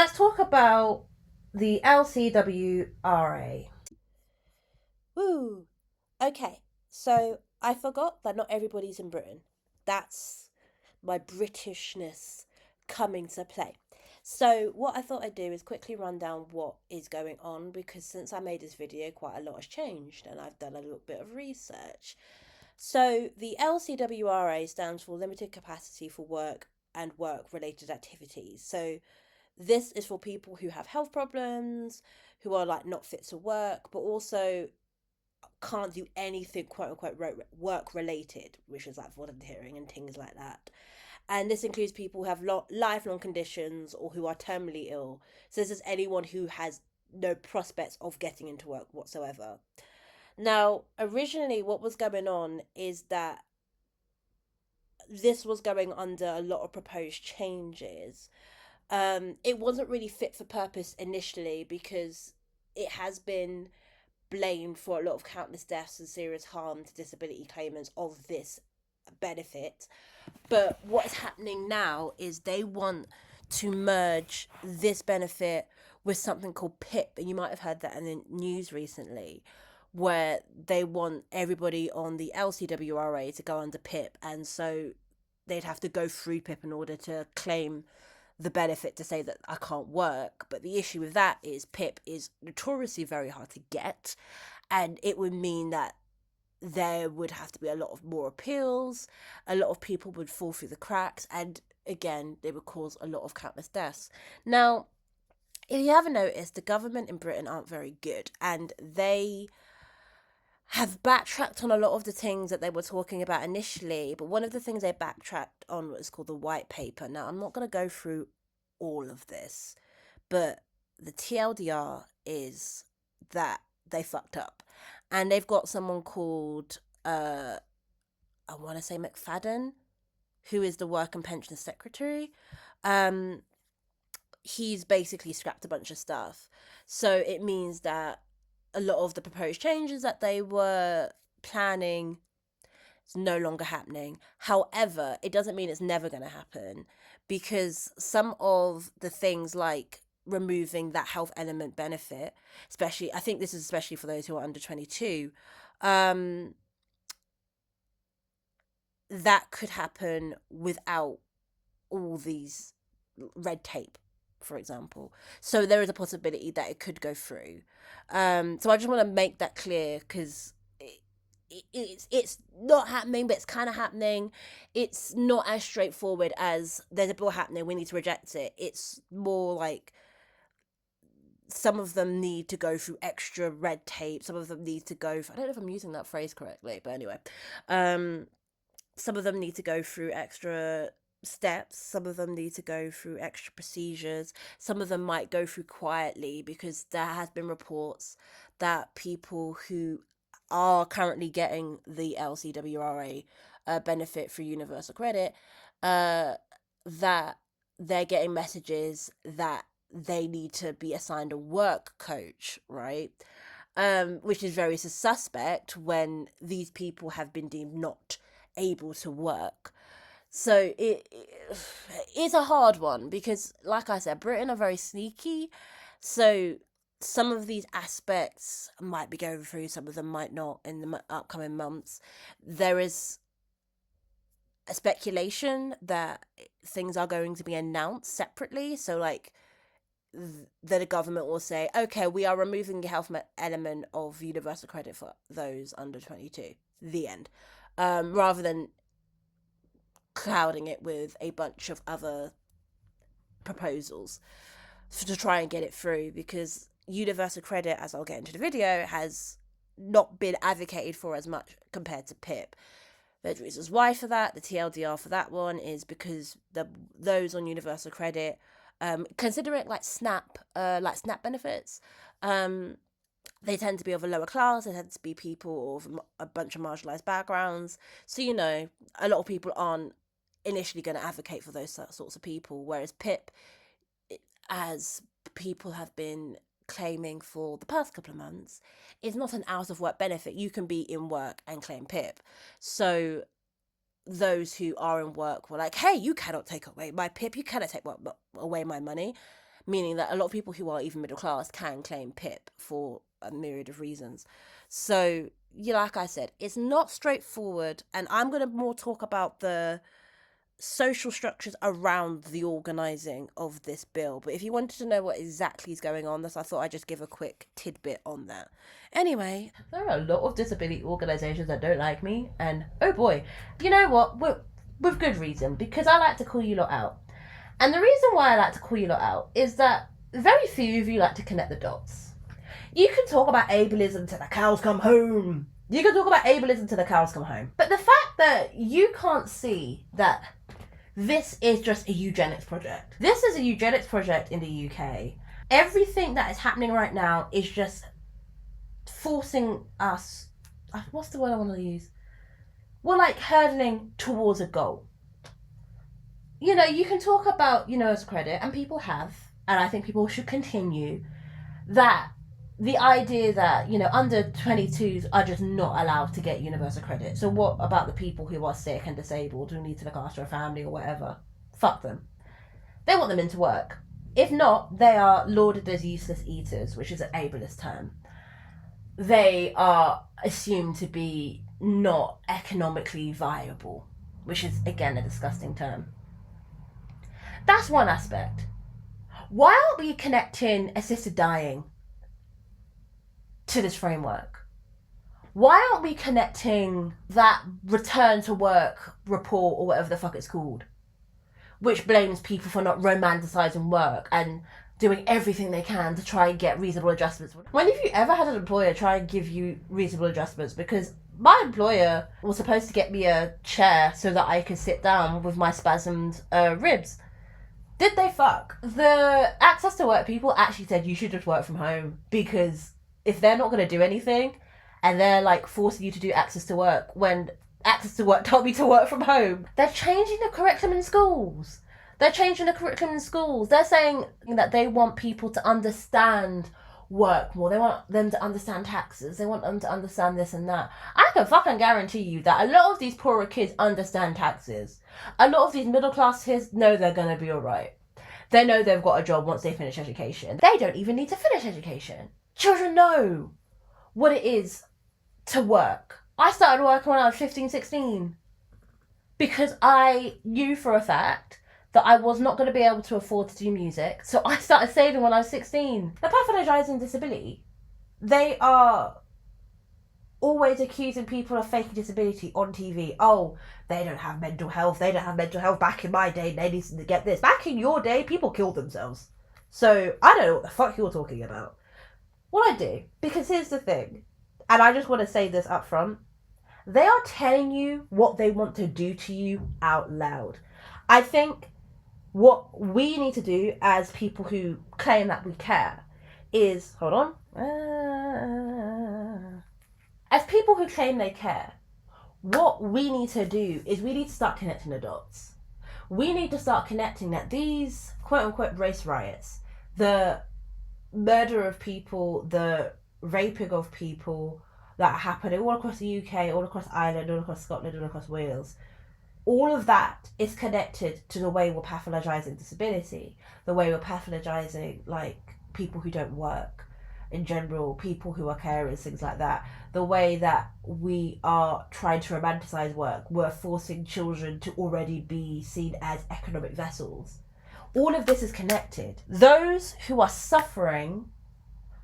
let's talk about the LCWRA. Woo! Okay, so I forgot that not everybody's in Britain. That's my Britishness coming to play. So, what I thought I'd do is quickly run down what is going on because since I made this video, quite a lot has changed and I've done a little bit of research. So, the LCWRA stands for Limited Capacity for Work and Work Related Activities. So, this is for people who have health problems, who are like not fit to work, but also can't do anything quote unquote work related, which is like volunteering and things like that. And this includes people who have lifelong conditions or who are terminally ill. So this is anyone who has no prospects of getting into work whatsoever. Now, originally, what was going on is that this was going under a lot of proposed changes. It wasn't really fit for purpose initially because it has been blamed for a lot of countless deaths and serious harm to disability claimants of this benefit. But what's happening now is they want to merge this benefit with something called PIP, and you might have heard that in the news recently, where they want everybody on the LCWRA to go under PIP, and so they'd have to go through PIP in order to claim the benefit to say that I can't work. But the issue with that is PIP is notoriously very hard to get, and it would mean that there would have to be a lot of more appeals, a lot of people would fall through the cracks, and again, they would cause a lot of countless deaths. Now, if you haven't noticed, the government in Britain aren't very good, and they have backtracked on a lot of the things that they were talking about initially, but one of the things they backtracked on was called the white paper. Now, I'm not going to go through all of this, but the TLDR is that they fucked up. And they've got someone called, I want to say McFadden, who is the Work and Pension Secretary. Um, he's basically scrapped a bunch of stuff. So it means that a lot of the proposed changes that they were planning is no longer happening. However, it doesn't mean it's never going to happen because some of the things like removing that health element benefit, especially, I think this is especially for those who are under 22, um, that could happen without all these red tape, for example. So there is a possibility that it could go through. So I just want to make that clear because it's not happening, but it's kind of happening. It's not as straightforward as there's a bill happening, we need to reject it. It's more like some of them need to go through extra red tape. Some of them need to go. I don't know if I'm using that phrase correctly, but anyway, um, some of them need to go through extra steps, some of them need to go through extra procedures, some of them might go through quietly because there has been reports that people who are currently getting the LCWRA benefit through universal credit, uh, that they're getting messages that they need to be assigned a work coach, right? Which is very suspect when these people have been deemed not able to work. So it's a hard one because, like I said, Britain are very sneaky. So some of these aspects might be going through, some of them might not in the upcoming months. There is a speculation that things are going to be announced separately. So, like, the government will say, okay, we are removing the health element of universal credit for those under 22. The end. Rather than clouding it with a bunch of other proposals to try and get it through, because universal credit, as I'll get into the video, has not been advocated for as much compared to PIP. There's reasons why for that. The TLDR for that one is because those on universal credit, consider it like SNAP benefits. They tend to be of a lower class. They tend to be people of a bunch of marginalised backgrounds. So, a lot of people aren't initially going to advocate for those sorts of people. Whereas PIP, as people have been claiming for the past couple of months, is not an out of work benefit. You can be in work and claim PIP. So those who are in work were like, hey, you cannot take away my PIP. You cannot take away my money. meaning that a lot of people who are even middle class can claim PIP for a myriad of reasons. So, yeah, like I said, it's not straightforward, and I'm going to more talk about the social structures around the organising of this bill. But if you wanted to know what exactly is going on, I thought I'd just give a quick tidbit on that. Anyway, there are a lot of disability organisations that don't like me, and oh boy, you know what? With good reason, because I like to call you lot out. And the reason why I like to call you lot out is that very few of you like to connect the dots. You can talk about ableism till the cows come home. You can talk about ableism till the cows come home. But the fact that you can't see that this is just a eugenics project. This is a eugenics project in the UK. Everything that is happening right now is just forcing us, what's the word I want to use? We're like hurtling towards a goal. You know, you can talk about universal credit, and people have, and I think people should continue, that the idea that, under 22s are just not allowed to get universal credit. So what about the people who are sick and disabled, who need to look after a family or whatever? Fuck them. They want them into work. If not, they are lauded as useless eaters, which is an ableist term. They are assumed to be not economically viable, which is, again, a disgusting term. That's one aspect. Why aren't we connecting assisted dying to this framework? Why aren't we connecting that return to work report, or whatever the fuck it's called, which blames people for not romanticising work and doing everything they can to try and get reasonable adjustments? When have you ever had an employer try and give you reasonable adjustments? Because my employer was supposed to get me a chair so that I could sit down with my spasmed ribs. Did they fuck? The access to work people actually said you should just work from home, because if they're not going to do anything and they're like forcing you to do access to work when access to work told me to work from home, they're changing the curriculum in schools. They're saying that they want people to understand work more. They want them to understand taxes. They want them to understand this and that. I can fucking guarantee you that a lot of these poorer kids understand taxes. A lot of these middle class kids know they're going to be alright. They know they've got a job once they finish education. They don't even need to finish education. Children know what it is to work. I started working when I was 15, 16 because I knew for a fact that I was not going to be able to afford to do music. So I started saving when I was 16. The pathologising disability, they are always accusing people of faking disability on TV. Oh, they don't have mental health. They don't have mental health. Back in my day, they needed to get this. Back in your day, people killed themselves. So I don't know what the fuck you're talking about. What I do, because here's the thing, and I just want to say this up front, they are telling you what they want to do to you out loud. I think what we need to do as people who claim that we care is, as people who claim they care, what we need to do is we need to start connecting the dots. We need to start connecting that these quote-unquote race riots, the murder of people, the raping of people that are happening all across the UK, all across Ireland, all across Scotland, all across Wales, all of that is connected to the way we're pathologising disability, the way we're pathologising like people who don't work in general, people who are carers, things like that, the way that we are trying to romanticise work, we're forcing children to already be seen as economic vessels. All of this is connected. Those who are suffering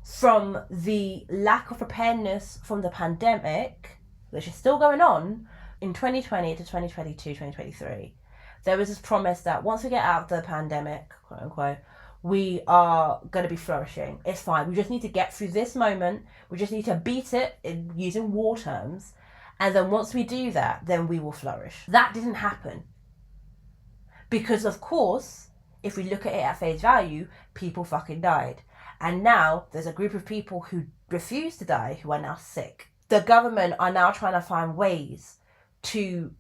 from the lack of preparedness from the pandemic, which is still going on, in 2020 to 2022, 2023, there was this promise that once we get out of the pandemic, quote unquote, we are going to be flourishing. It's fine. We just need to get through this moment. We just need to beat it in using war terms. And then once we do that, then we will flourish. That didn't happen. Because of course, if we look at it at face value, people fucking died. And now there's a group of people who refuse to die who are now sick. The government are now trying to find ways to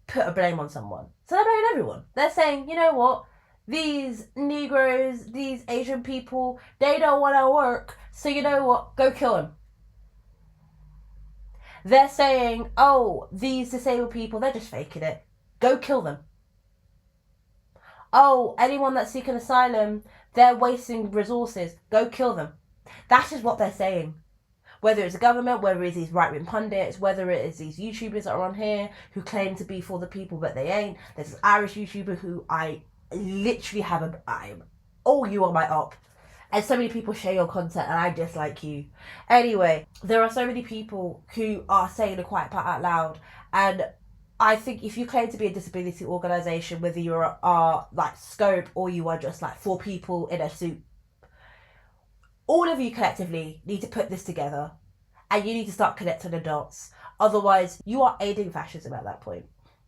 put a blame on someone. So they're blaming everyone. They're saying, you know what? These Negroes, these Asian people, they don't want to work. So you know what? Go kill them. They're saying, oh, these disabled people, they're just faking it. Go kill them. Oh, anyone that's seeking asylum, They're wasting resources. Go kill them. That is what they're saying. Whether it's the government, whether it's these right-wing pundits, whether it is these YouTubers that are on here who claim to be for the people but they ain't. There's this Irish YouTuber who I literally have you are my op. And so many people share your content and I dislike you. Anyway, there are so many people who are saying the quiet part out loud, and I think if you claim to be a disability organisation, whether you are like Scope or you are just like 4 people in a suit, all of you collectively need to put this together and you need to start connecting the dots. Otherwise, you are aiding fascism at that point.